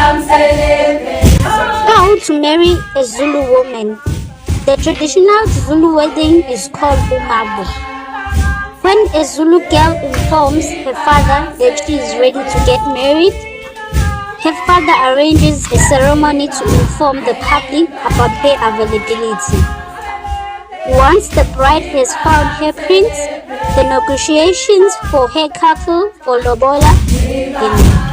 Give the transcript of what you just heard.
How to marry a Zulu woman. The traditional Zulu wedding is called Umemulo. When a Zulu girl informs her father that she is ready to get married, her father arranges a ceremony to inform the public about her availability. Once the bride has found her prince, the negotiations for her cattle or lobola begin.